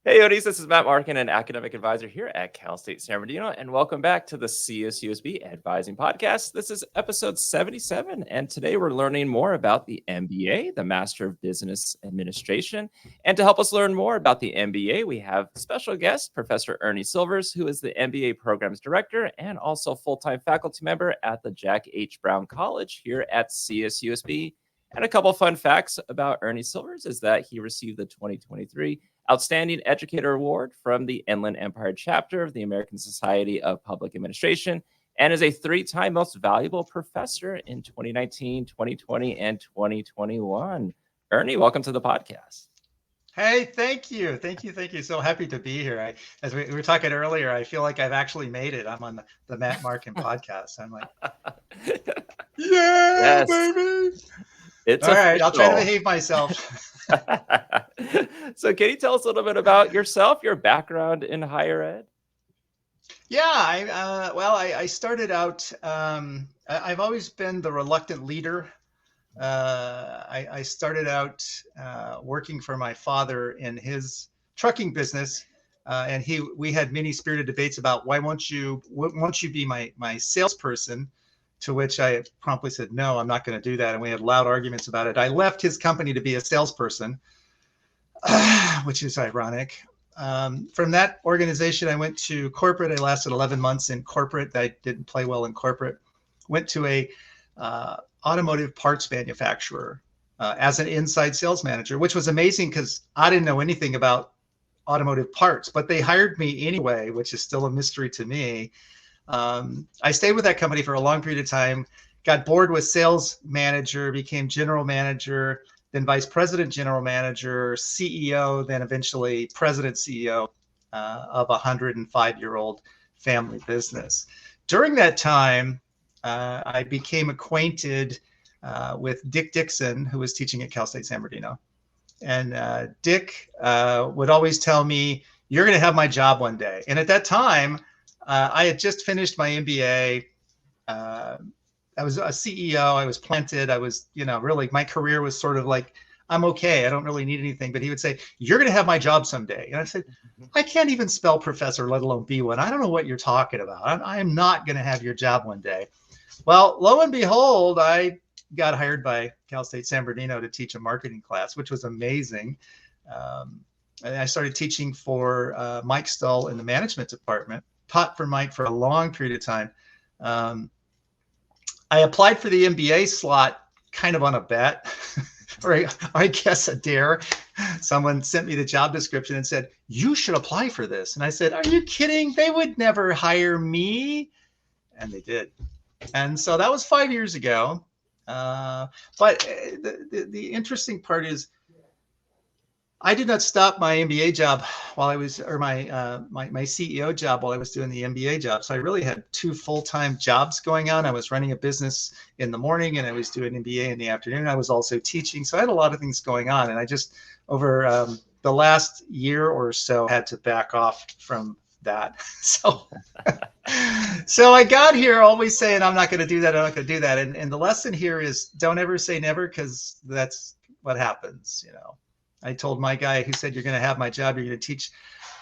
Hey, Odis, this is Matt Markin, an academic advisor here at Cal State San Bernardino, and welcome back to the CSUSB Advising Podcast. This is episode 77, and today we're learning more about the MBA, the Master of Business Administration. And to help us learn more about the MBA, we have special guest, Professor Ernie Silvers, who is the MBA Programs Director and also full-time faculty member at the Jack H. Brown College here at CSUSB. And a couple fun facts about Ernie Silvers is that he received the 2023 Outstanding Educator Award from the Inland Empire chapter of the American Society of Public Administration and is a 3-time most valuable professor in 2019, 2020, and 2021. Ernie, welcome to the podcast. Hey, thank you. So happy to be here. As we were talking earlier, I feel like I've actually made it. I'm on the Matt Markin podcast. I'm like, yeah, baby. It's all right. I'll try to behave myself. So can you tell us a little bit about yourself, your background in higher ed? Yeah, I started out, I've always been the reluctant leader. I started out working for my father in his trucking business. And we had many spirited debates about why won't you be my salesperson? To which I promptly said, no, I'm not going to do that. And we had loud arguments about it. I left his company to be a salesperson, which is ironic. From that organization, I went to corporate. I lasted 11 months in corporate. I didn't play well in corporate. Went to a automotive parts manufacturer as an inside sales manager, which was amazing because I didn't know anything about automotive parts, but they hired me anyway, which is still a mystery to me. I stayed with that company for a long period of time, got bored with sales manager, became general manager, then vice president, general manager, CEO, then eventually president CEO of a 105-year-old family business. During that time, I became acquainted with Dick Dixon, who was teaching at Cal State San Bernardino. And Dick would always tell me, you're going to have my job one day. And at that time, I had just finished my MBA. I was a CEO. I was planted. I was, really my career was sort of like, I'm okay. I don't really need anything. But he would say, you're going to have my job someday. And I said, I can't even spell professor, let alone be one. I don't know what you're talking about. I am not going to have your job one day. Well, lo and behold, I got hired by Cal State San Bernardino to teach a marketing class, which was amazing. And I started teaching for Mike Stull in the management department. Taught for Mike for a long period of time. I applied for the MBA slot kind of on a bet, or I guess a dare. Someone sent me the job description and said, you should apply for this. And I said, are you kidding? They would never hire me. And they did. And so that was 5 years ago. But the interesting part is, I did not stop my MBA job while I was, or my CEO job while I was doing the MBA job. So I really had 2 full-time jobs going on. I was running a business in the morning and I was doing MBA in the afternoon. I was also teaching. So I had a lot of things going on. And I just, over the last year or so, had to back off from that. So I got here always saying, I'm not going to do that. I'm not going to do that. And the lesson here is don't ever say never, because that's what happens, I told my guy who said, you're going to have my job, you're going to teach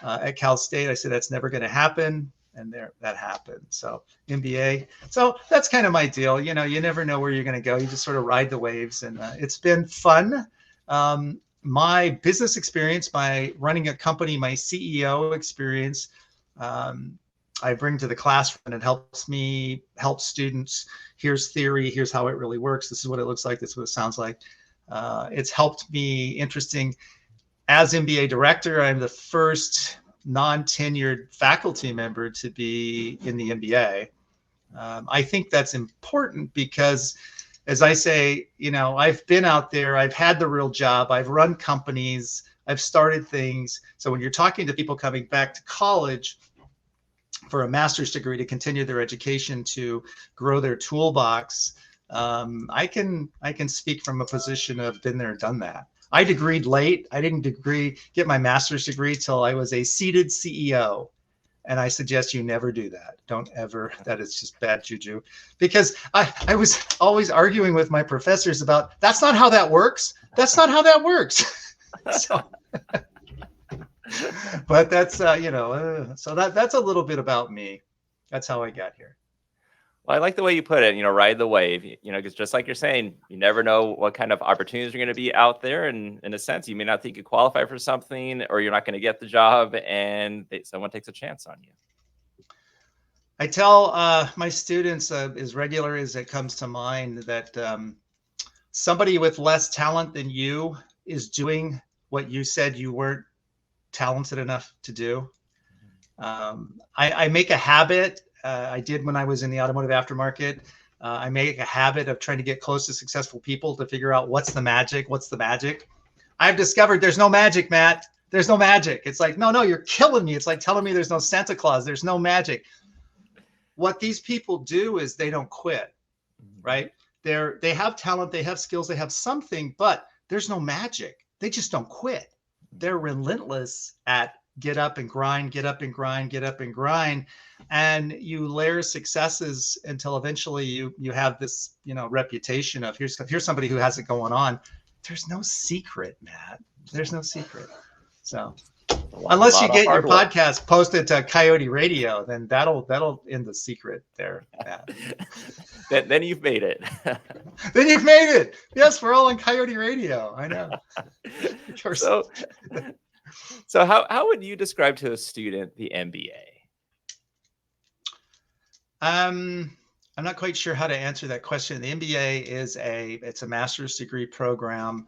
at Cal State. I said, that's never going to happen. And that happened. So MBA. So that's kind of my deal. You never know where you're going to go. You just sort of ride the waves. And it's been fun. My business experience, my running a company, my CEO experience, I bring to the classroom, and it helps me help students. Here's theory. Here's how it really works. This is what it looks like. This is what it sounds like. It's helped me interesting. As MBA director, I'm the first non-tenured faculty member to be in the MBA. I think that's important because, as I say, I've been out there, I've had the real job, I've run companies, I've started things. So when you're talking to people coming back to college for a master's degree to continue their education, to grow their toolbox, I can speak from a position of been there, done that. I degreed late. I didn't get my master's degree till I was a seated CEO. And I suggest you never do that. Don't ever. That is just bad juju. Because I was always arguing with my professors about, that's not how that works. That's not how that works. So But that's, so that's a little bit about me. That's how I got here. Well, I like the way you put it, ride the wave, because just like you're saying, you never know what kind of opportunities are going to be out there. And in a sense, you may not think you qualify for something, or you're not going to get the job, and someone takes a chance on you. I tell my students as regular as it comes to mind that somebody with less talent than you is doing what you said you weren't talented enough to do. I make a habit. I did when I was in the automotive aftermarket. I make a habit of trying to get close to successful people to figure out what's the magic. I've discovered there's no magic, Matt. There's no magic. It's like, no, you're killing me. It's like telling me there's no Santa Claus. There's no magic. What these people do is they don't quit, right? They have talent, they have skills, they have something, but there's no magic. They just don't quit. They're relentless at get up and grind, get up and grind, get up and grind. And you layer successes until eventually you have this, reputation of here's somebody who has it going on. There's no secret, Matt. There's no secret. So unless you get your podcast posted to Coyote Radio, then that'll end the secret there, Matt. Then you've made it. Then you've made it. Yes, we're all on Coyote Radio. I know. So how would you describe to a student the MBA? I'm not quite sure how to answer that question. The MBA it's a master's degree program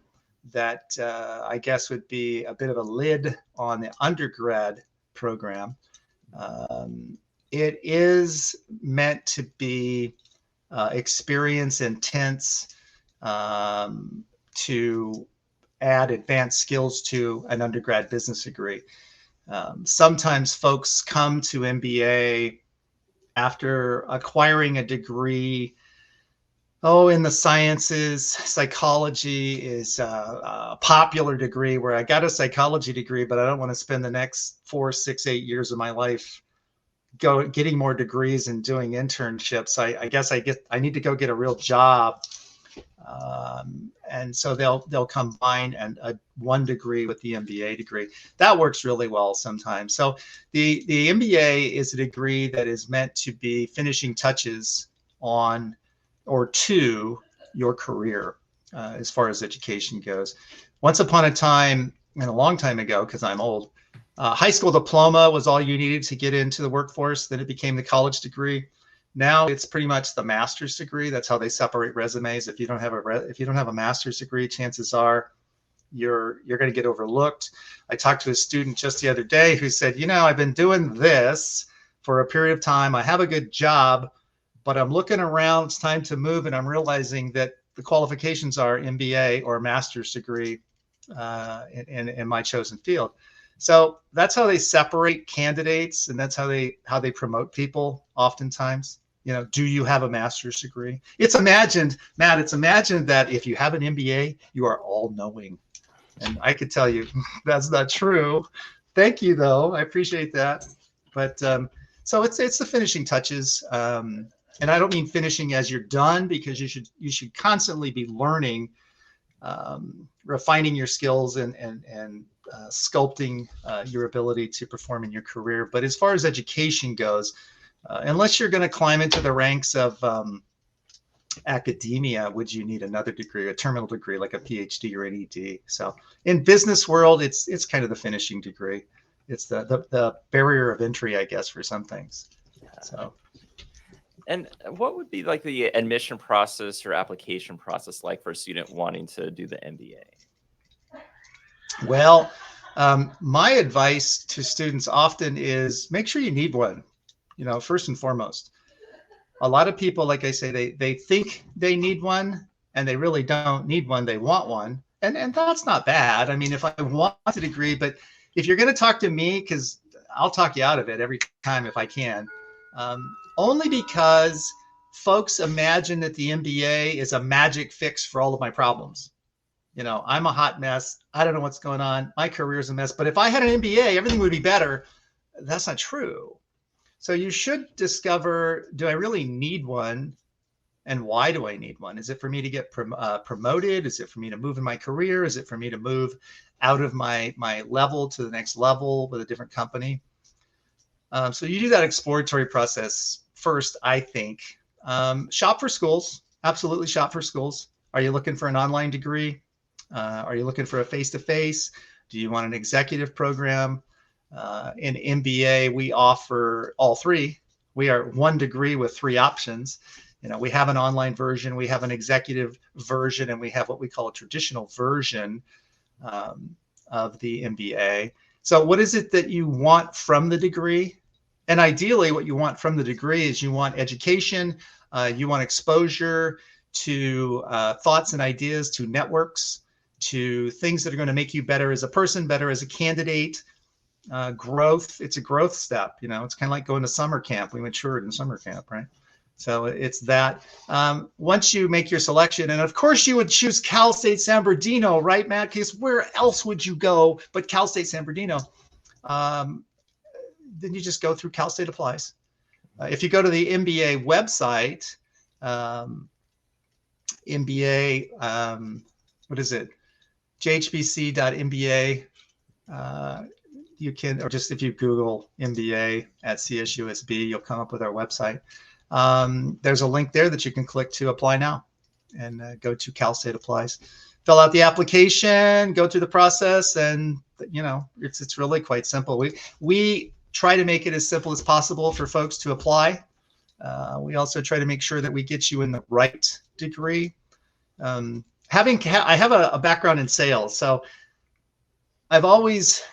that I guess would be a bit of a lid on the undergrad program. It is meant to be experience intense to add advanced skills to an undergrad business degree. Sometimes folks come to MBA after acquiring a degree. In the sciences, psychology is a popular degree where I got a psychology degree, but I don't want to spend the next 4, 6, 8 years of my life getting more degrees and doing internships. I guess I need to go get a real job. And so they'll combine one degree with the MBA degree. That works really well sometimes. So the MBA is a degree that is meant to be finishing touches on or to your career as far as education goes. Once upon a time, and a long time ago, because I'm old, high school diploma was all you needed to get into the workforce. Then it became the college degree. Now it's pretty much the master's degree. That's how they separate resumes. If you don't have a master's degree, chances are you're going to get overlooked. I talked to a student just the other day who said, I've been doing this for a period of time. I have a good job, but I'm looking around. It's time to move, and I'm realizing that the qualifications are MBA or master's degree in my chosen field. So that's how they separate candidates, and that's how they promote people oftentimes. Do you have a master's degree? It's imagined, Matt, that if you have an MBA, you are all-knowing. And I could tell you that's not true. Thank you, though. I appreciate that. But so it's the finishing touches. And I don't mean finishing as you're done, because you should constantly be learning, refining your skills and sculpting your ability to perform in your career. But as far as education goes, unless you're going to climb into the ranks of academia, would you need another degree, a terminal degree like a PhD or an ED? So in business world, it's kind of the finishing degree. It's the barrier of entry, I guess, for some things. So. And what would be like the admission process or application process like for a student wanting to do the MBA? Well, my advice to students often is make sure you need one, first and foremost. A lot of people, like I say, they think they need one and they really don't need one. They want one. And that's not bad. I mean, if I want a degree, but if you're going to talk to me, because I'll talk you out of it every time if I can, only because folks imagine that the MBA is a magic fix for all of my problems. I'm a hot mess. I don't know what's going on. My career is a mess. But if I had an MBA, everything would be better. That's not true. So you should discover, do I really need one? And why do I need one? Is it for me to get promoted? Is it for me to move in my career? Is it for me to move out of my level to the next level with a different company. So you do that exploratory process first, I think. Shop for schools. Absolutely shop for schools. Are you looking for an online degree? Are you looking for a face-to-face? Do you want an executive program? In MBA, we offer all three. We are one degree with three options. We have an online version, we have an executive version, and we have what we call a traditional version of the MBA. So what is it that you want from the degree? And ideally, what you want from the degree is you want education, you want exposure to thoughts and ideas, to networks, to things that are going to make you better as a person, better as a candidate. Growth, it's a growth step. It's kind of like going to summer camp. We matured in summer camp, right? So it's that. Once you make your selection, and of course you would choose Cal State San Bernardino, right, Matt? Because where else would you go but Cal State San Bernardino? Then you just go through Cal State Applies. If you go to the MBA website, MBA, what is it? jhbc.mba. You can, or just if you Google MBA at CSUSB, you'll come up with our website. There's a link there that you can click to apply now and go to Cal State Applies. Fill out the application, go through the process, and it's really quite simple. We try to make it as simple as possible for folks to apply. We also try to make sure that we get you in the right degree. I have a background in sales, so I've always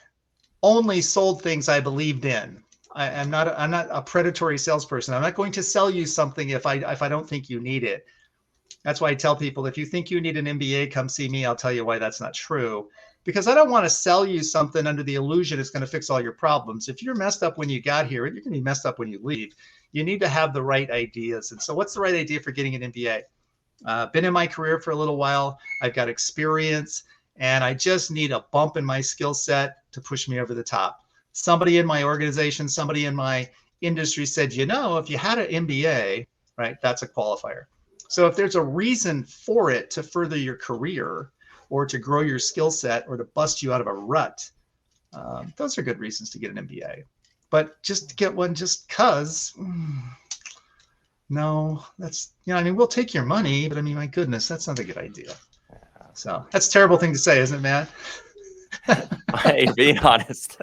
only sold things I believed in. I'm not a predatory salesperson. I'm not going to sell you something if I don't think you need it. That's why I tell people, if you think you need an MBA, come see me. I'll tell you why that's not true. Because I don't want to sell you something under the illusion it's going to fix all your problems. If you're messed up when you got here, you're going to be messed up when you leave. You need to have the right ideas. And so what's the right idea for getting an MBA? Been in my career for a little while. I've got experience, and I just need a bump in my skill set to push me over the top. Somebody in my organization, somebody in my industry said, if you had an MBA, right, that's a qualifier. So if there's a reason for it to further your career or to grow your skill set or to bust you out of a rut, those are good reasons to get an MBA. But just to get one just because, no, that's, we'll take your money, but my goodness, that's not a good idea. So that's a terrible thing to say, isn't it, Matt? Hey, being honest.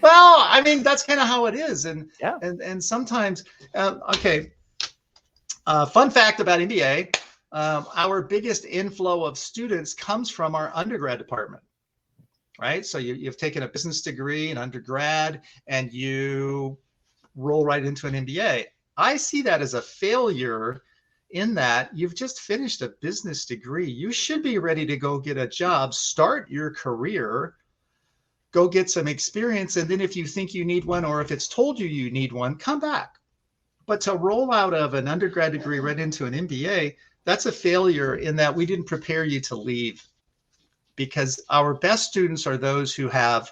Well, that's kind of how it is. And yeah. And sometimes, okay. Fun fact about MBA, our biggest inflow of students comes from our undergrad department, right? So you've taken a business degree in undergrad and you roll right into an MBA. I see that as a failure in that you've just finished a business degree. You should be ready to go get a job, start your career, go get some experience. And then if you think you need one, or if it's told you need one, come back. But to roll out of an undergrad degree right into an MBA, that's a failure in that we didn't prepare you to leave. Because our best students are those who have,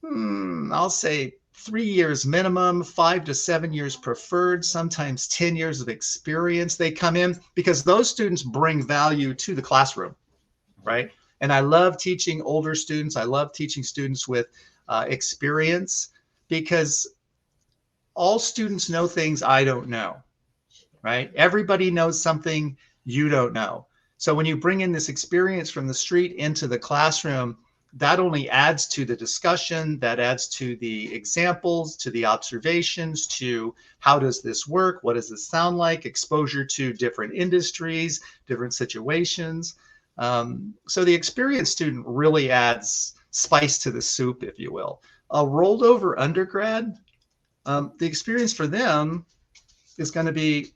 I'll say 3 years minimum, 5 to 7 years preferred, sometimes 10 years of experience. They come in because those students bring value to the classroom, right? And I love teaching older students. I love teaching students with experience, because all students know things I don't know, right? Everybody knows something you don't know. So when you bring in this experience from the street into the classroom, that only adds to the discussion, that adds to the examples, to the observations, to how does this work? What does this sound like? Exposure to different industries, different situations. So the experienced student really adds spice to the soup, if you will. A rolled over undergrad, the experience for them is going to be,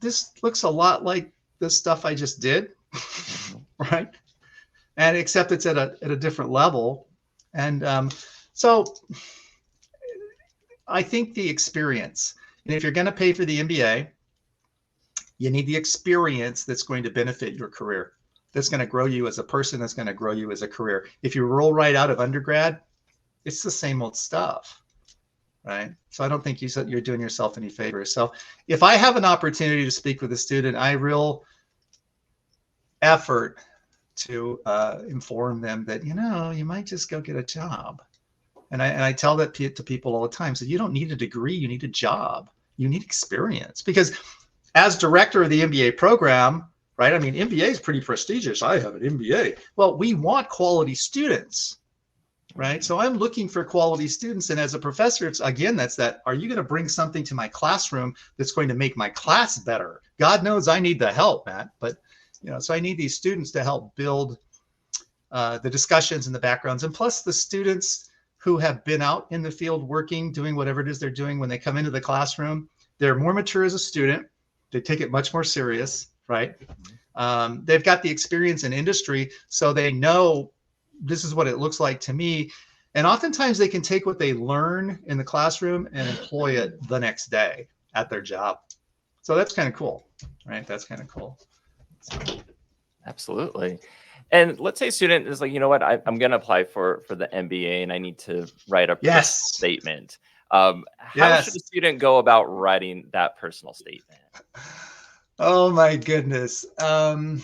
this looks a lot like the stuff I just did, right? And except it's at a different level. And so I think the experience, and if you're going to pay for the MBA, you need the experience that's going to benefit your career, that's going to grow you as a person, that's going to grow you as a career. If you roll right out of undergrad, it's the same old stuff. Right. So I don't think you're doing yourself any favors. So if I have an opportunity to speak with a student, I real effort to inform them that, you might just go get a job. And I tell that to people all the time. So you don't need a degree, you need a job, you need experience. Because as director of the MBA program, right? I mean, MBA is pretty prestigious. I have an MBA. Well, we want quality students, right? So I'm looking for quality students. And as a professor, it's again, that's that, are you going to bring something to my classroom that's going to make my class better? God knows I need the help, Matt, but so I need these students to help build the discussions and the backgrounds. And plus the students who have been out in the field working, doing whatever it is they're doing, when they come into the classroom, they're more mature as a student. They take it much more serious, right? They've got the experience in industry, so they know this is what it looks like to me. And oftentimes they can take what they learn in the classroom and employ it the next day at their job. So that's kind of cool, right? That's kind of cool. Absolutely. And let's say a student is like, you know what, I'm going to apply for the MBA and I need to write a personal statement. How should a student go about writing that personal statement? Oh my goodness. That's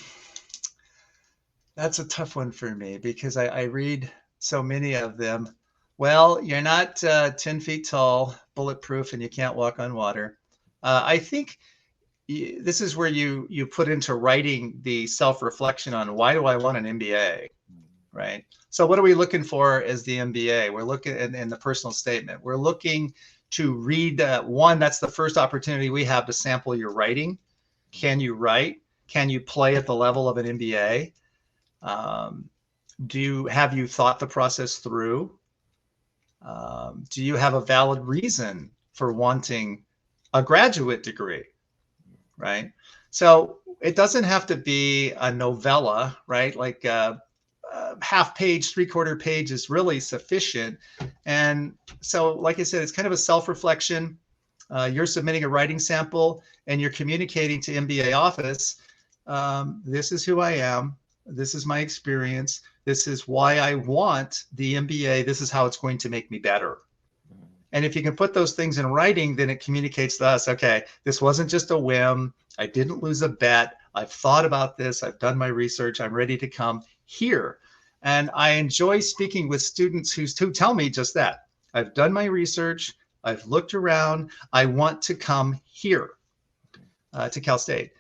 a tough one for me because I read so many of them. Well, you're not 10 feet tall, bulletproof, and you can't walk on water. I think this is where you put into writing the self-reflection on why do I want an MBA, right? So what are we looking for as the MBA? We're looking in the personal statement. We're looking to read one. That's the first opportunity we have to sample your writing. Can you write? Can you play at the level of an MBA? Have you thought the process through? Do you have a valid reason for wanting a graduate degree? Right? So it doesn't have to be a novella, right? Like half page, 3/4 page is really sufficient. And so, like I said, it's kind of a self-reflection. You're submitting a writing sample and you're communicating to MBA office. This is who I am. This is my experience. This is why I want the MBA. This is how it's going to make me better. And if you can put those things in writing, then it communicates to us, okay, this wasn't just a whim. I didn't lose a bet. I've thought about this. I've done my research. I'm ready to come here. And I enjoy speaking with students who tell me just that. I've done my research. I've looked around. I want to come here to Cal State.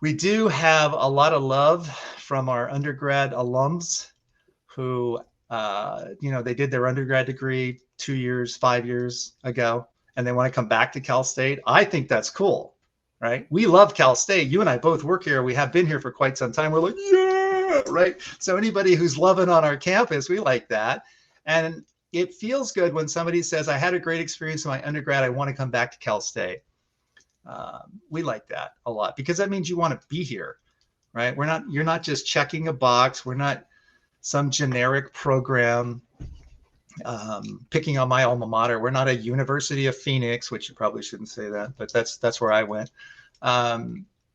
We do have a lot of love from our undergrad alums who, they did their undergrad degree 2 years, 5 years ago, and they want to come back to Cal State. I think that's cool, right? We love Cal State. You and I both work here. We have been here for quite some time. We're like, yeah, right? So anybody who's loving on our campus, we like that. And it feels good when somebody says, I had a great experience in my undergrad. I want to come back to Cal State. We like that a lot because that means you want to be here, right? You're not just checking a box. We're not some generic program picking on my alma mater. We're not a University of Phoenix, which you probably shouldn't say that, but that's where I went.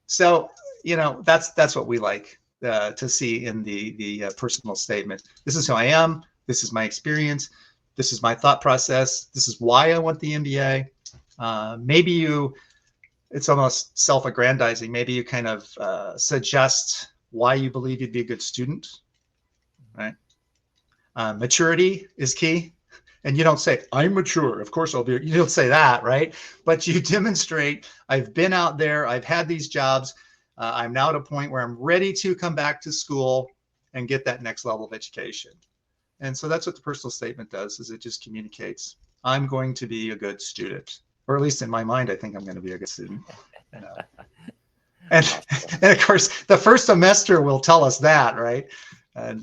So that's what we like to see in the personal statement. This is who I am. This is my experience. This is my thought process. This is why I want the MBA. It's almost self-aggrandizing. Maybe you kind of suggest why you believe you'd be a good student, right? Maturity is key. And you don't say, I'm mature. Of course I'll be. You don't say that, right? But you demonstrate, I've been out there. I've had these jobs. I'm now at a point where I'm ready to come back to school and get that next level of education. And so that's what the personal statement does, is it just communicates, I'm going to be a good student. Or at least in my mind, I think I'm going to be a good student. And of course, the first semester will tell us that, right? And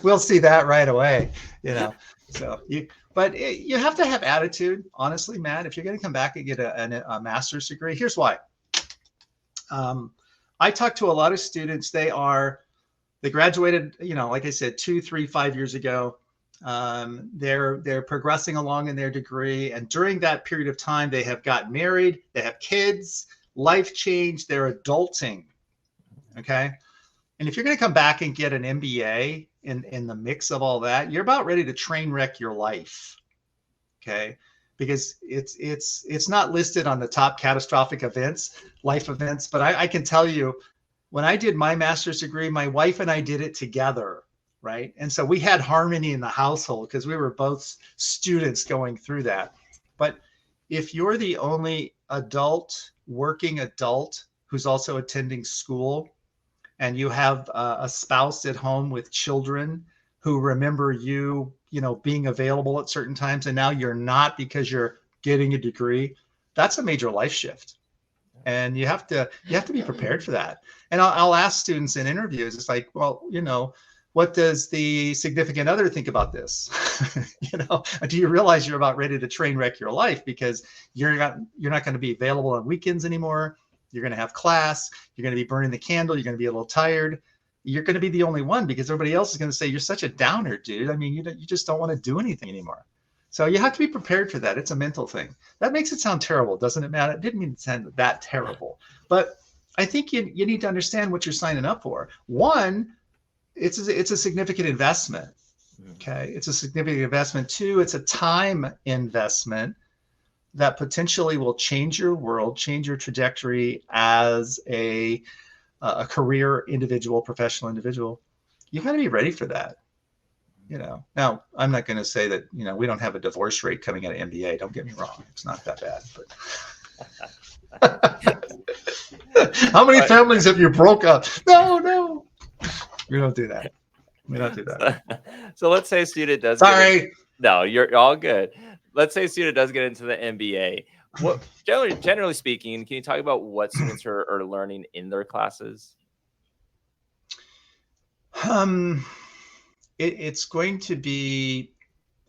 we'll see that right away, So you have to have attitude, honestly, Matt. If you're going to come back and get a master's degree, here's why. I talk to a lot of students. They graduated, like I said, 2, 3, 5 years ago. They're progressing along in their degree, and during that period of time, they have got married, they have kids, life changed, they're adulting. Okay. And if you're going to come back and get an MBA in the mix of all that, you're about ready to train wreck your life. Okay. Because it's not listed on the top catastrophic life events, but I can tell you when I did my master's degree, my wife and I did it together, right? And so we had harmony in the household because we were both students going through that. But if you're the only working adult who's also attending school, and you have a spouse at home with children who remember you, being available at certain times, and now you're not because you're getting a degree, that's a major life shift. And you have to be prepared for that. And I'll ask students in interviews, it's like, well, what does the significant other think about this? Do you realize you're about ready to train wreck your life because you're not going to be available on weekends anymore? You're going to have class. You're going to be burning the candle. You're going to be a little tired. You're going to be the only one because everybody else is going to say, you're such a downer, dude. I mean, you just don't want to do anything anymore. So you have to be prepared for that. It's a mental thing. That makes it sound terrible, doesn't it, Matt? It didn't mean to sound that terrible. But I think you need to understand what you're signing up for. One, it's a significant investment. Okay. It's a significant investment. Two, it's a time investment that potentially will change your world, change your trajectory as a career individual, professional individual. You got to be ready for that. Now I'm not going to say that, we don't have a divorce rate coming out of MBA. Don't get me wrong. It's not that bad, but how many families have you broke up? No, we don't do that. So let's say a student does. Sorry. No, you're all good. Let's say a student does get into the MBA. What generally speaking, can you talk about what students are learning in their classes? It's going to be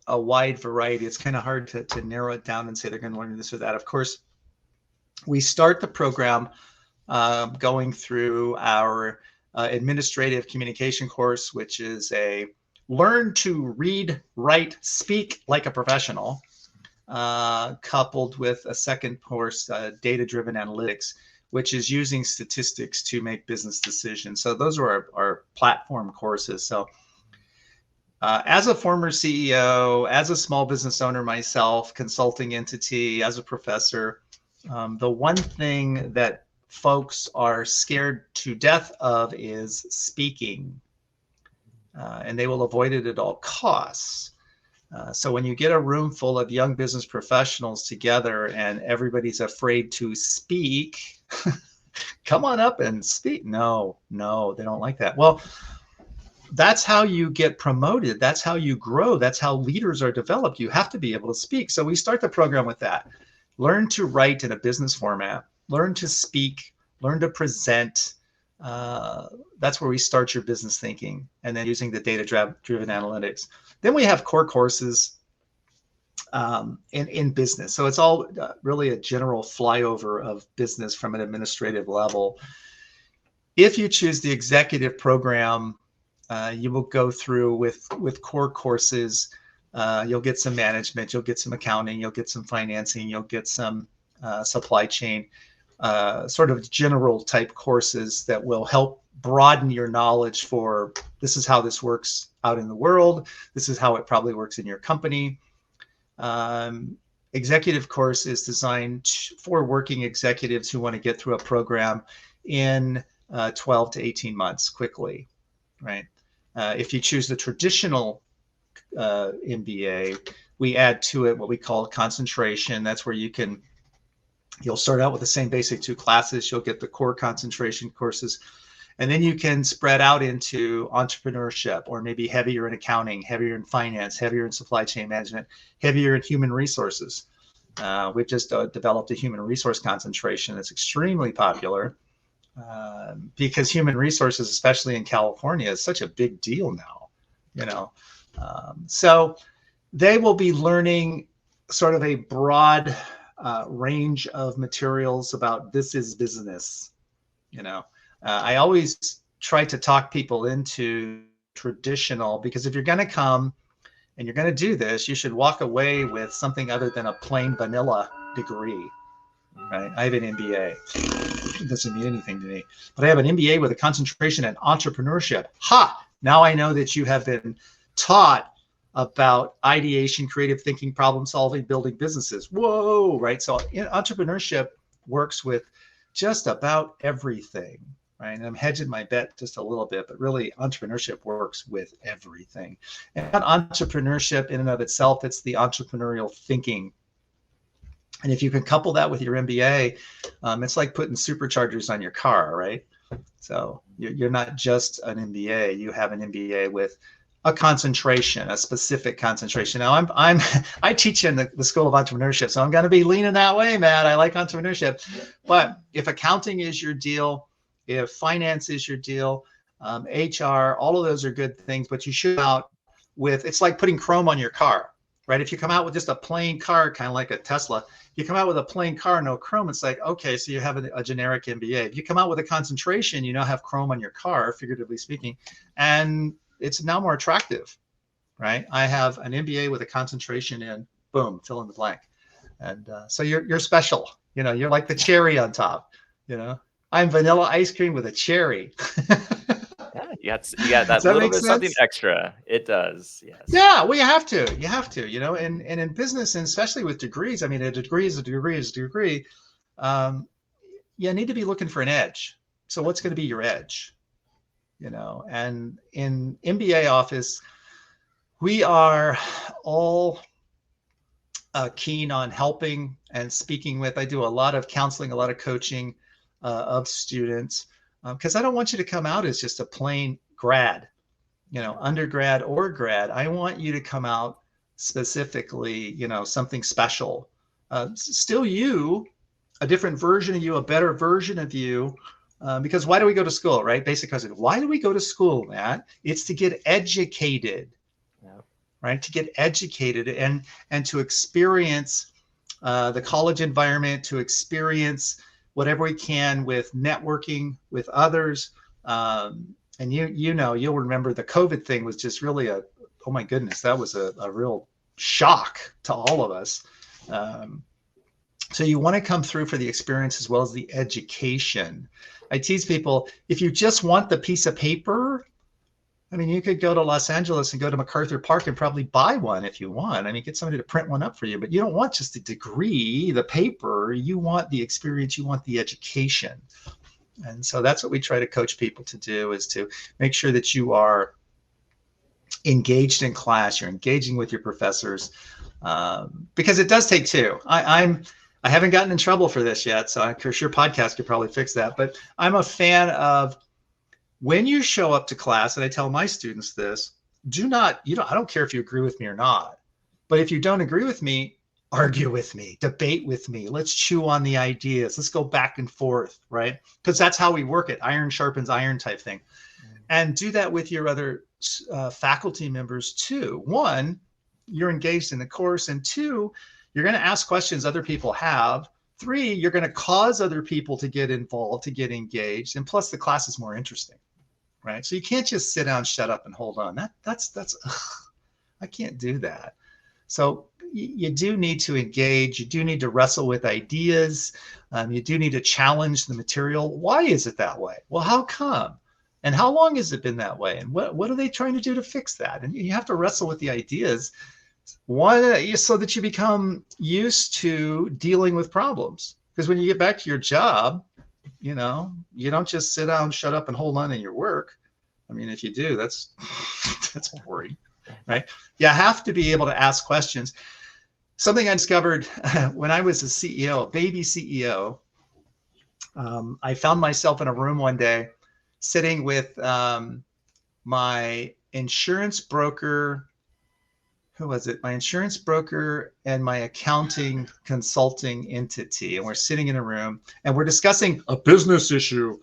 a wide variety. It's kind of hard to narrow it down and say they're going to learn this or that. Of course, we start the program going through our administrative communication course, which is a learn to read, write, speak like a professional, coupled with a second course, data-driven analytics, which is using statistics to make business decisions. So those are our platform courses. So as a former CEO, as a small business owner myself, consulting entity, as a professor, the one thing that folks are scared to death of is speaking, and they will avoid it at all costs. So when you get a room full of young business professionals together and everybody's afraid to speak, come on up and speak. No, they don't like that. Well, that's how you get promoted. That's how you grow. That's how leaders are developed. You have to be able to speak. So we start the program with that. Learn to write in a business format. Learn to speak. Learn to present. That's where we start your business thinking, and then using the data-driven analytics. Then we have core courses in business. So it's all really a general flyover of business from an administrative level. If you choose the executive program, you will go through with core courses. You'll get some management, you'll get some accounting, you'll get some financing, you'll get some supply chain, sort of general type courses that will help broaden your knowledge for this is how this works out in the world. This is how it probably works in your company. Executive course is designed for working executives who want to get through a program in 12 to 18 months quickly, right? If you choose the traditional MBA, we add to it what we call concentration. That's where you'll start out with the same basic 2 classes. You'll get the core concentration courses, and then you can spread out into entrepreneurship, or maybe heavier in accounting, heavier in finance, heavier in supply chain management, heavier in human resources. We've just developed a human resource concentration that's extremely popular because human resources, especially in California, is such a big deal now. So they will be learning sort of a broad range of materials about this is business. I always try to talk people into traditional, because if you're going to come and you're going to do this, you should walk away with something other than a plain vanilla degree, right? I have an MBA. It doesn't mean anything to me, but I have an MBA with a concentration in entrepreneurship. Ha! Now I know that you have been taught about ideation, creative thinking, problem solving, building businesses. Whoa, right? So entrepreneurship works with just about everything, right? And I'm hedging my bet just a little bit, but really entrepreneurship works with everything. And not entrepreneurship in and of itself, it's the entrepreneurial thinking. And if you can couple that with your MBA, it's like putting superchargers on your car, right? So you're not just an MBA, you have an MBA with a concentration, a specific concentration. Now I teach in the School of Entrepreneurship, so I'm going to be leaning that way, Matt. I like entrepreneurship, but if accounting is your deal, if finance is your deal, HR, all of those are good things, but you should come out with, it's like putting chrome on your car, right? If you come out with just a plain car, kind of like a Tesla, you come out with a plain car, no chrome, it's like, okay, so you have a generic MBA. If you come out with a concentration, you now have chrome on your car, figuratively speaking, and it's now more attractive, right? I have an MBA with a concentration in, boom, fill in the blank. And so you're special, you're like the cherry on top, I'm vanilla ice cream with a cherry. Yeah, you got that little bit something extra. It does, yes. Yeah, well, you have to, and in business, and especially with degrees, I mean, a degree is a degree is a degree. You need to be looking for an edge. So what's going to be your edge? And in MBA office, we are all keen on helping and speaking with. I do a lot of counseling, a lot of coaching of students, because I don't want you to come out as just a plain grad, undergrad or grad. I want you to come out specifically, something special. Still you, a different version of you, a better version of you. Because why do we go to school, right? Basic question. Why do we go to school, Matt? It's to get educated, right? To get educated and to experience the college environment, to experience whatever we can with networking with others. And you'll remember the COVID thing was just really oh my goodness, that was a real shock to all of us. So you want to come through for the experience as well as the education. I tease people, if you just want the piece of paper, I mean, you could go to Los Angeles and go to MacArthur Park and probably buy one if you want. I mean, get somebody to print one up for you, but you don't want just the degree, the paper. You want the experience, you want the education. And so that's what we try to coach people to do, is to make sure that you are engaged in class, you're engaging with your professors, because it does take two. I haven't gotten in trouble for this yet, so I'm sure podcast could probably fix that. But I'm a fan of, when you show up to class, and I tell my students this, I don't care if you agree with me or not, but if you don't agree with me, argue with me, debate with me. Let's chew on the ideas. Let's go back and forth, right? Because that's how we work it. Iron sharpens iron type thing. And do that with your other faculty members too. One, you're engaged in the course, and two, you're going to ask questions other people have. Three, you're going to cause other people to get involved, to get engaged. And plus the class is more interesting, right? So you can't just sit down, shut up and hold on. That's I can't do that. So you do need to engage. You do need to wrestle with ideas. You do need to challenge the material. Why is it that way? Well, how come? And how long has it been that way? And what are they trying to do to fix that? And you have to wrestle with the ideas. One, so that you become used to dealing with problems. Because when you get back to your job, you don't just sit down, shut up, and hold on in your work. I mean, if you do, that's boring, right? You have to be able to ask questions. Something I discovered when I was a CEO, a baby CEO, I found myself in a room one day sitting with my insurance broker. Who was it? My insurance broker and my accounting consulting entity. And we're sitting in a room and we're discussing a business issue.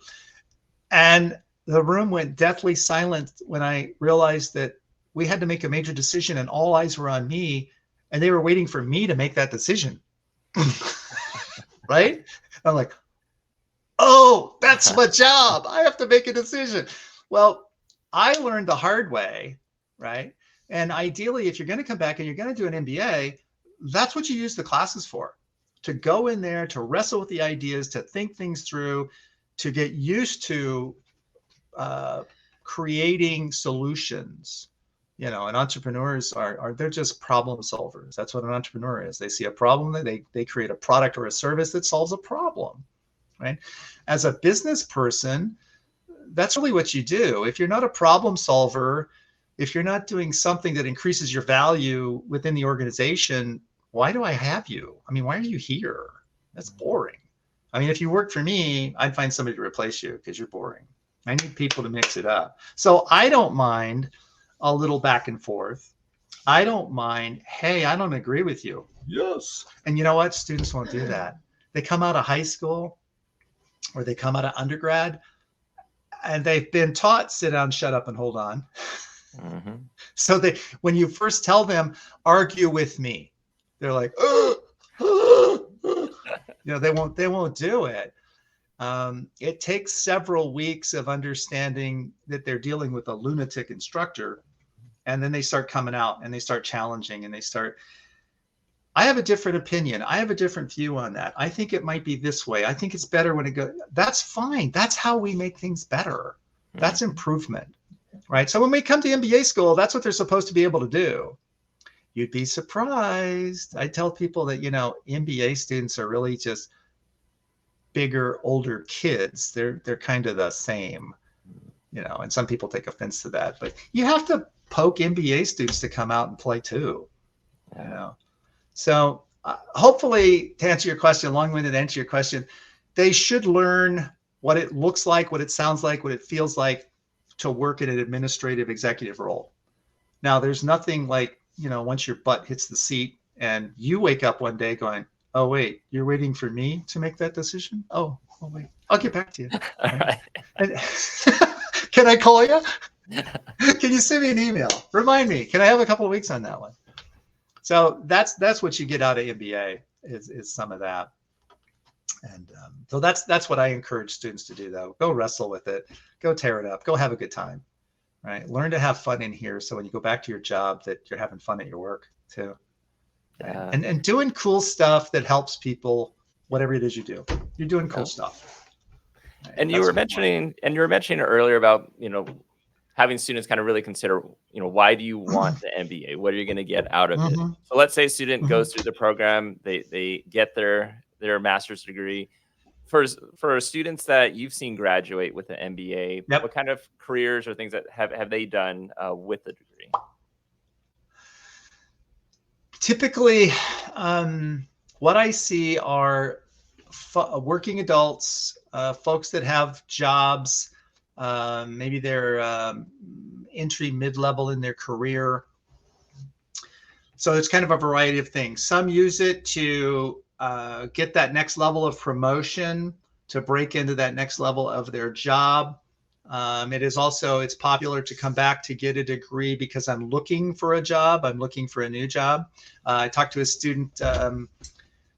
And the room went deathly silent when I realized that we had to make a major decision and all eyes were on me and they were waiting for me to make that decision. Right? I'm like, oh, that's my job. I have to make a decision. Well, I learned the hard way, right? And ideally, if you're going to come back and you're going to do an MBA, that's what you use the classes for, to go in there, to wrestle with the ideas, to think things through, to get used to creating solutions. And entrepreneurs they're just problem solvers. That's what an entrepreneur is. They see a problem, they create a product or a service that solves a problem, right? As a business person, that's really what you do. If you're not a problem solver, if you're not doing something that increases your value within the organization, why do I have you? I mean, why are you here? That's boring. I mean, if you worked for me, I'd find somebody to replace you because you're boring. I need people to mix it up. So I don't mind a little back and forth. I don't mind, hey, I don't agree with you. Yes. And you know what? Students won't do that. They come out of high school or they come out of undergrad and they've been taught, sit down, shut up, and hold on. Mm-hmm. So when you first tell them, argue with me, they're like, they won't do it. It takes several weeks of understanding that they're dealing with a lunatic instructor. And then they start coming out and they start challenging and I have a different opinion. I have a different view on that. I think it might be this way. I think it's better when it goes. That's fine. That's how we make things better. That's improvement, right? So when we come to MBA school, that's what they're supposed to be able to do. You'd be surprised. I tell people that, MBA students are really just bigger, older kids. They're kind of the same, and some people take offense to that, but you have to poke MBA students to come out and play too, So hopefully, to answer your question, long-winded answer your question, they should learn what it looks like, what it sounds like, what it feels like to work in an administrative executive role. Now, there's nothing like, once your butt hits the seat and you wake up one day going, oh, wait, you're waiting for me to make that decision? Oh wait, I'll get back to you. All right. Can I call you? Can you send me an email? Remind me. Can I have a couple of weeks on that one? So that's what you get out of MBA is some of that. And so that's what I encourage students to do, though. Go wrestle with it. Go tear it up. Go have a good time. Right? Learn to have fun in here so when you go back to your job that you're having fun at your work too. Yeah. And doing cool stuff that helps people, whatever it is you do. You're doing cool stuff. Right? And you were mentioning earlier about, having students kind of really consider, why do you want the MBA? What are you going to get out of it? So let's say a student goes through the program, they get their master's degree. For students that you've seen graduate with an MBA, what kind of careers or things that have they done with the degree? Typically, what I see are working adults, folks that have jobs. Maybe they're entry mid-level in their career. So it's kind of a variety of things. Some use it to get that next level of promotion, to break into that next level of their job. It's popular to come back to get a degree because I'm looking for a job. I'm looking for a new job. I talked to a student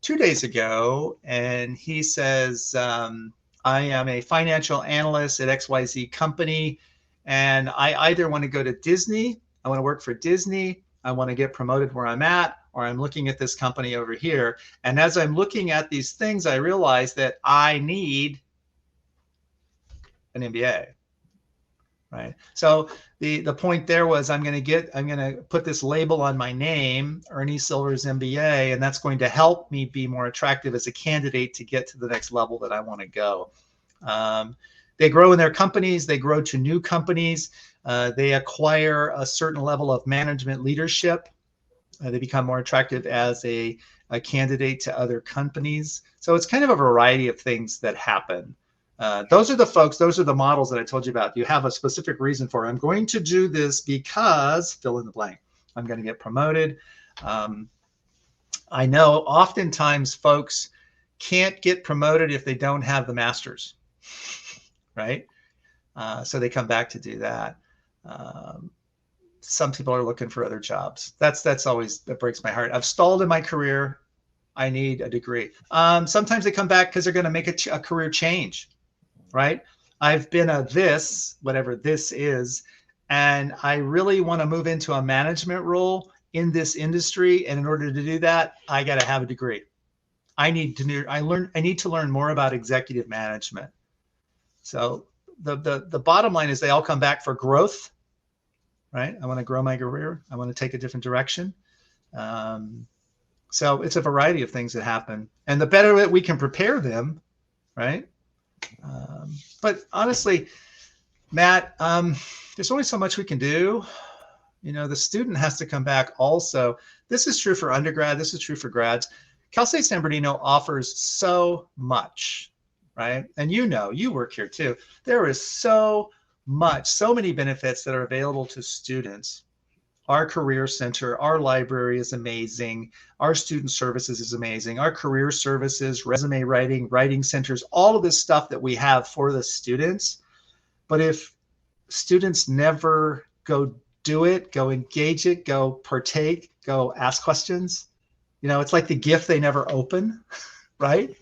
2 days ago, and he says, I am a financial analyst at XYZ company, and I either want to go to Disney, I want to work for Disney, I want to get promoted where I'm at, or I'm looking at this company over here. And as I'm looking at these things, I realize that I need an MBA, right? So the point there was I'm going to put this label on my name, Ernie Silvers MBA, and that's going to help me be more attractive as a candidate to get to the next level that I want to go. They grow in their companies, they grow to new companies, they acquire a certain level of management leadership. They become more attractive as a candidate to other companies. So it's kind of a variety of things that happen. Those are the models that I told you about. You have a specific reason for it. I'm going to do this because fill in the blank. I'm going to get promoted. I know oftentimes folks can't get promoted if they don't have the master's, right? So they come back to do that. Some people are looking for other jobs. That breaks my heart. I've stalled in my career. I need a degree. Sometimes they come back because they're going to make a career change, right? I've been whatever this is, and I really want to move into a management role in this industry. And in order to do that, I got to have a degree. I need to learn more about executive management. So the bottom line is they all come back for growth, right? I want to grow my career. I want to take a different direction. So it's a variety of things that happen, and the better that we can prepare them, right? But honestly, Matt, there's only so much we can do. The student has to come back also. This is true for undergrad. This is true for grads. Cal State San Bernardino offers so much, right? And you work here too. There is so much, so many benefits that are available to students. Our career center, our library is amazing. Our student services is amazing. Our career services, resume writing, writing centers, all of this stuff that we have for the students. But if students never go do it, go engage it, go partake, go ask questions, it's like the gift they never open, right?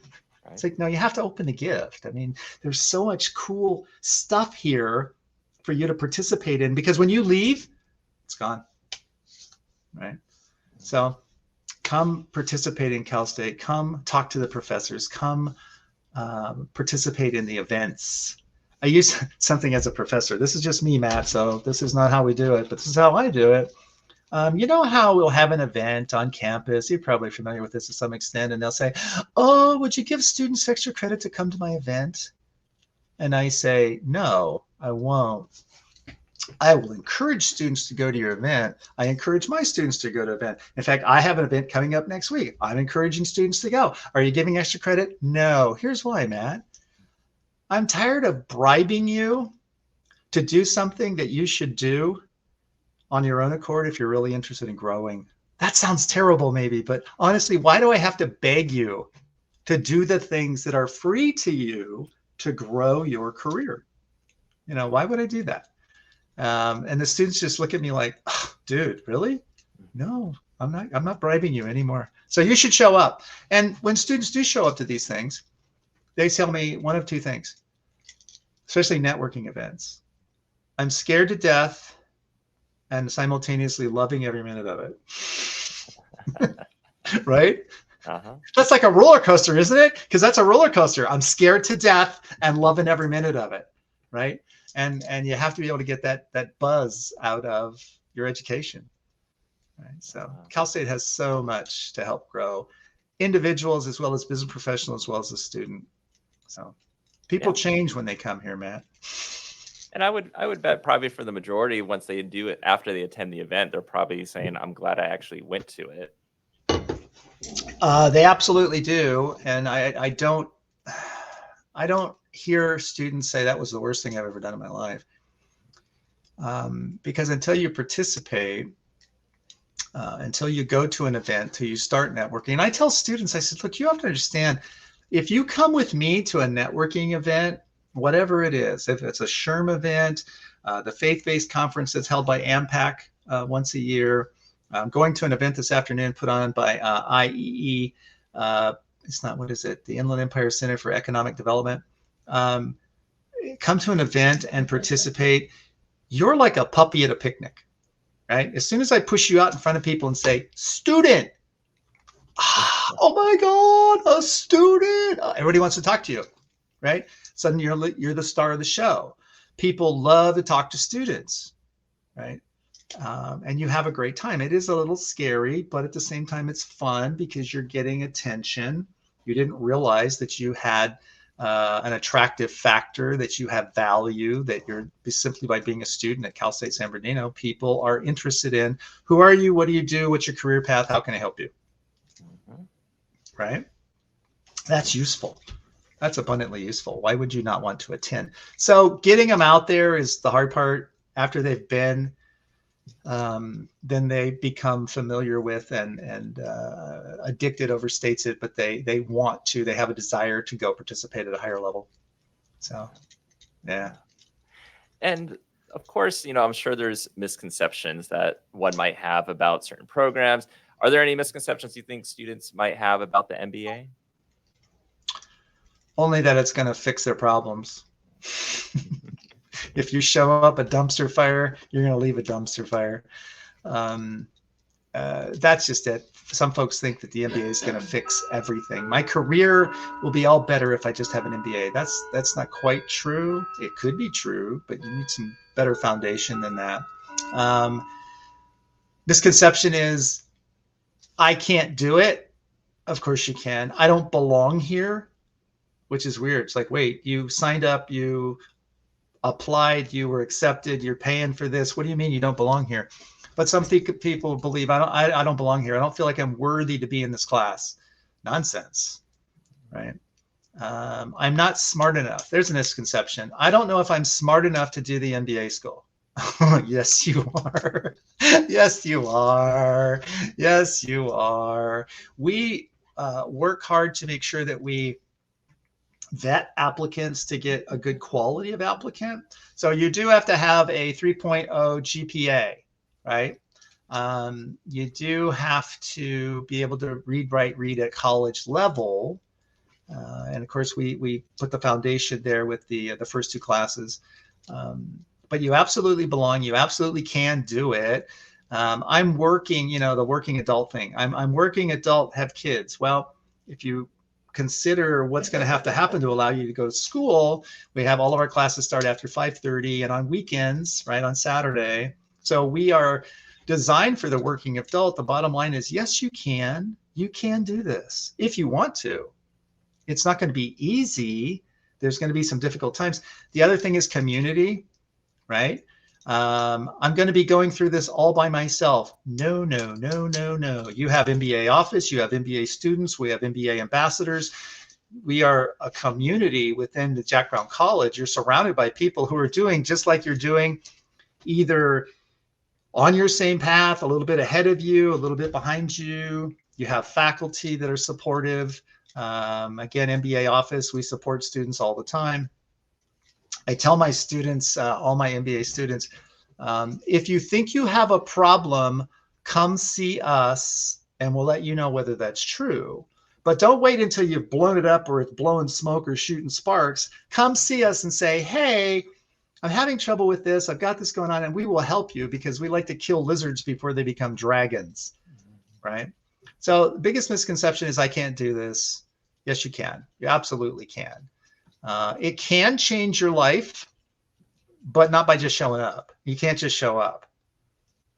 It's like, no, you have to open the gift. I mean, there's so much cool stuff here for you to participate in, because when you leave, it's gone, right? So come participate in Cal State, come talk to the professors, come participate in the events. I use something as a professor. This is just me, Matt, so this is not how we do it, but this is how I do it. You know how we'll have an event on campus. You're probably familiar with this to some extent. And they'll say, oh, would you give students extra credit to come to my event? And I say, no, I won't. I will encourage students to go to your event. I encourage my students to go to an event. In fact, I have an event coming up next week. I'm encouraging students to go. Are you giving extra credit? No. Here's why, Matt. I'm tired of bribing you to do something that you should do on your own accord if you're really interested in growing. That sounds terrible maybe, but honestly, why do I have to beg you to do the things that are free to you to grow your career? Why would I do that? And the students just look at me like, oh, dude, really? No, I'm not bribing you anymore. So you should show up. And when students do show up to these things, they tell me one of two things, especially networking events. I'm scared to death and simultaneously loving every minute of it. Right? Uh-huh. That's like a roller coaster, isn't it? Because that's a roller coaster. I'm scared to death and loving every minute of it. Right? And you have to be able to get that buzz out of your education. Right? So Cal State has so much to help grow individuals as well as business professionals as well as the student. So people change when they come here, Matt. And I would bet probably for the majority, once they do it after they attend the event, they're probably saying, I'm glad I actually went to it. They absolutely do. And I don't hear students say that was the worst thing I've ever done in my life. Because until you participate, until you go to an event, till you start networking, and I tell students, I said, look, you have to understand, if you come with me to a networking event, whatever it is, if it's a SHRM event, the faith-based conference that's held by AMPAC once a year, going to an event this afternoon put on by IEE, it's not, what is it? The Inland Empire Center for Economic Development. Come to an event and participate. You're like a puppy at a picnic, right? As soon as I push you out in front of people and say, student, oh my God, a student. Everybody wants to talk to you, right? Suddenly you're the star of the show. People love to talk to students, right? And you have a great time. It is a little scary, but at the same time, it's fun because you're getting attention. You didn't realize that you had an attractive factor, that you have value, that you're simply by being a student at Cal State San Bernardino, people are interested in who are you, what do you do, what's your career path, how can I help you? Right? That's useful. That's abundantly useful. Why would you not want to attend? So getting them out there is the hard part. After they've been, then they become familiar with and addicted overstates it, but they have a desire to go participate at a higher level. So, yeah. And of course, I'm sure there's misconceptions that one might have about certain programs. Are there any misconceptions you think students might have about the MBA? Only that it's going to fix their problems. If you show up a dumpster fire, you're going to leave a dumpster fire. That's just it. Some folks think that the MBA is going to fix everything. My career will be all better if I just have an MBA. That's not quite true. It could be true, but you need some better foundation than that. Misconception is, I can't do it. Of course you can. I don't belong here, which is weird. It's like, wait, you signed up, you applied, you were accepted, you're paying for this. What do you mean you don't belong here? But some people believe I don't belong here. I don't feel like I'm worthy to be in this class. Nonsense, right? I'm not smart enough. There's a misconception. I don't know if I'm smart enough to do the MBA school. Yes, you are. Yes, you are. Yes, you are. We work hard to make sure that we vet applicants to get a good quality of applicant. So you do have to have a 3.0 GPA, right? You do have to be able to read, write, read at college level. And of course, we put the foundation there with the first two classes. But you absolutely belong. You absolutely can do it. I'm working, the working adult thing. I'm working adult, have kids. Well, if you consider what's going to have to happen to allow you to go to school, we have all of our classes start after 5:30 and on weekends, right, on Saturday. So we are designed for the working adult. The bottom line is, yes, you can. You can do this if you want to. It's not going to be easy. There's going to be some difficult times. The other thing is community, right? I'm going to be going through this all by myself. No, no, no, no, no. You have MBA office, you have MBA students, we have MBA ambassadors. We are a community within the Jack Brown College. You're surrounded by people who are doing just like you're doing, either on your same path, a little bit ahead of you, a little bit behind you. You have faculty that are supportive. Again, MBA office, we support students all the time. I tell my students, all my MBA students, if you think you have a problem, come see us and we'll let you know whether that's true. But don't wait until you've blown it up or it's blowing smoke or shooting sparks. Come see us and say, hey, I'm having trouble with this. I've got this going on, and we will help you because we like to kill lizards before they become dragons, right? So the biggest misconception is I can't do this. Yes, you can. You absolutely can. It can change your life, but not by just showing up. You can't just show up,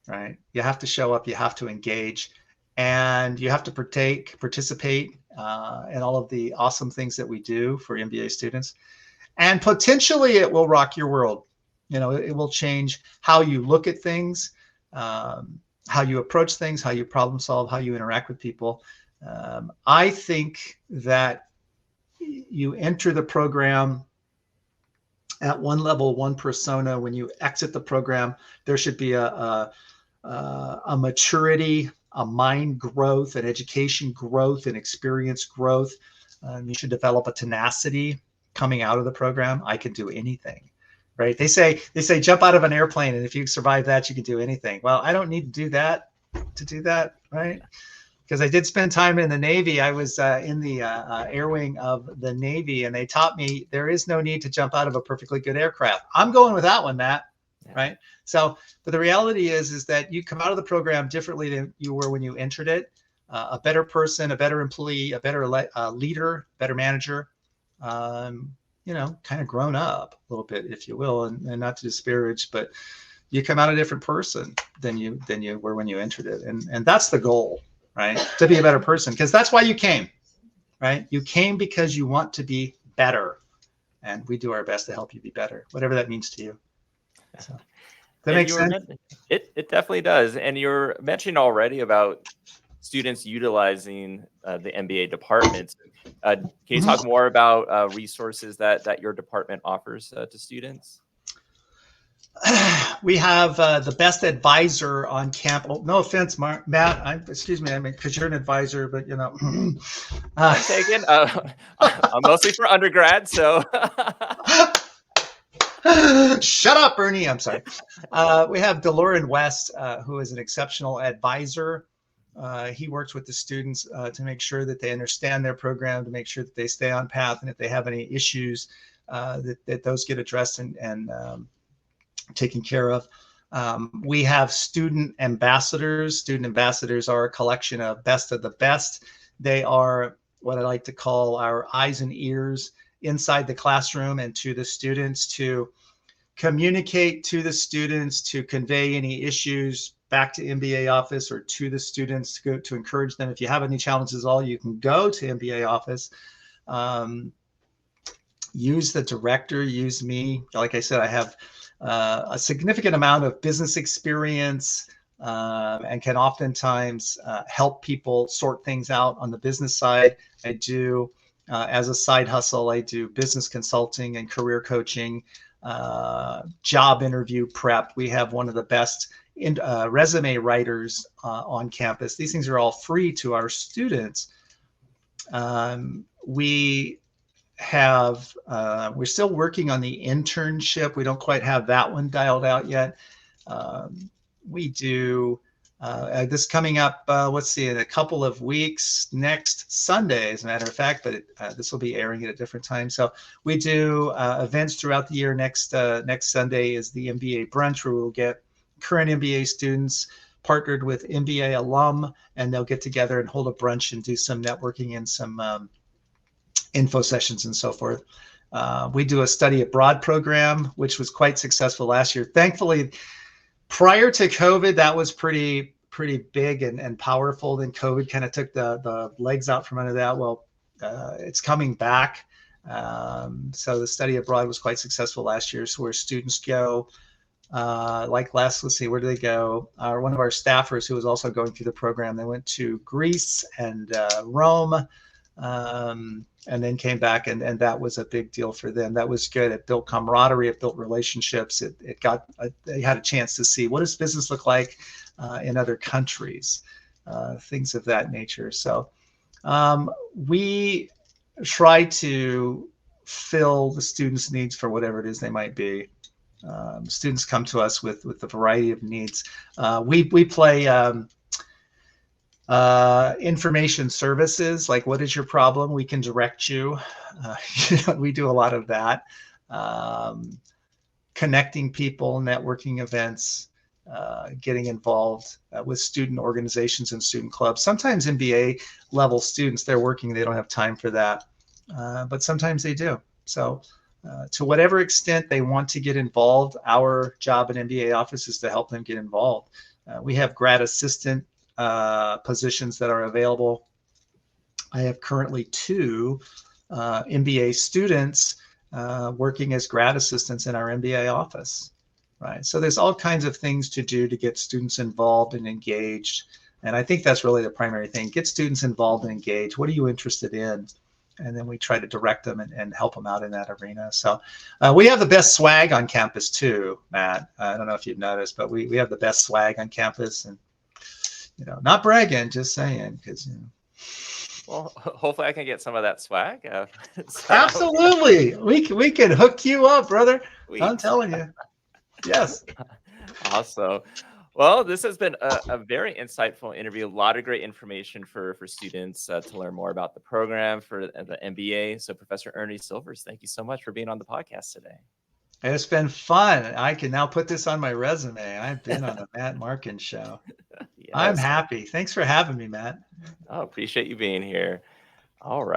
right? You have to show up. You have to engage, and you have to participate in all of the awesome things that we do for MBA students. And potentially it will rock your world. It will change how you look at things, how you approach things, how you problem solve, how you interact with people. I think that you enter the program at one level, one persona. When you exit the program, there should be a maturity, a mind growth, an education growth, an experience growth. You should develop a tenacity coming out of the program. I can do anything, right? They say jump out of an airplane, and if you survive that, you can do anything. Well, I don't need to do that, right? Because I did spend time in the Navy. I was in the air wing of the Navy, and they taught me there is no need to jump out of a perfectly good aircraft. I'm going with that one, Matt, right? So, but the reality is that you come out of the program differently than you were when you entered it. A better person, a better employee, a better leader, better manager, kind of grown up a little bit, if you will, and not to disparage, but you come out a different person than you were when you entered it. And that's the goal, right? To be a better person, because that's why you came, right? You came because you want to be better, and we do our best to help you be better, whatever that means to you. So, that makes sense? It definitely does. And you're mentioning already about students utilizing the MBA departments. Can you talk more about resources that your department offers to students? We have the best advisor on campus. Oh, no offense, Matt. Excuse me. I mean, because you're an advisor, but I'm taken. I'm mostly for undergrad, so. Shut up, Ernie. I'm sorry. We have DeLorean West, who is an exceptional advisor. He works with the students to make sure that they understand their program, to make sure that they stay on path, and if they have any issues, that those get addressed and taken care of. We have student ambassadors. Student ambassadors are a collection of best of the best. They are what I like to call our eyes and ears inside the classroom and to the students, to communicate to the students, to convey any issues back to MBA office or to the students, to encourage them. If you have any challenges at all, you can go to MBA office. use the director, use me. Like I said, I have a significant amount of business experience and can oftentimes help people sort things out on the business side. I do, as a side hustle, I do business consulting and career coaching, job interview prep. We have one of the best resume writers on campus. These things are all free to our students. We're still working on the internship. We don't quite have that one dialed out yet. We do this coming up, let's see, in a couple of weeks, next Sunday, as a matter of fact, but this will be airing at a different time. So we do events throughout the year. Next Sunday is the MBA brunch, where we'll get current MBA students partnered with MBA alum, and they'll get together and hold a brunch and do some networking and some info sessions and so forth. We do a study abroad program, which was quite successful last year. Thankfully, prior to COVID, that was pretty big and powerful. Then COVID kind of took the legs out from under that. Well, it's coming back. So the study abroad was quite successful last year. So where students go, let's see, where do they go? One of our staffers who was also going through the program, they went to Greece and Rome, and then came back, and that was a big deal for them. That was good. It built camaraderie, it built relationships. They had a chance to see, what does business look like in other countries, things of that nature. So we try to fill the students' needs for whatever it is they might be. Students come to us with a variety of needs. We play information services, like, what is your problem? We can direct you. We do a lot of that. Connecting people, networking events, getting involved with student organizations and student clubs. Sometimes MBA level students, they're working, they don't have time for that, but sometimes they do. So to whatever extent they want to get involved, our job in MBA office is to help them get involved. We have grad assistant positions that are available. I have currently 2 MBA students working as grad assistants in our MBA office, right? So there's all kinds of things to do to get students involved and engaged. And I think that's really the primary thing. Get students involved and engaged. What are you interested in? And then we try to direct them and help them out in that arena. So we have the best swag on campus too, Matt. I don't know if you've noticed, but we have the best swag on campus. And not bragging, just saying, because Well, hopefully I can get some of that swag. Absolutely, we can hook you up, brother. I'm telling you. Yes. Awesome. Well, this has been a very insightful interview. A lot of great information for students to learn more about the program for the MBA. So, Professor Ernie Silvers, thank you so much for being on the podcast today. It's been fun. I can now put this on my resume. I've been on the Matt Markin show. Yes. I'm happy. Thanks for having me, Matt. Oh, appreciate you being here. All right.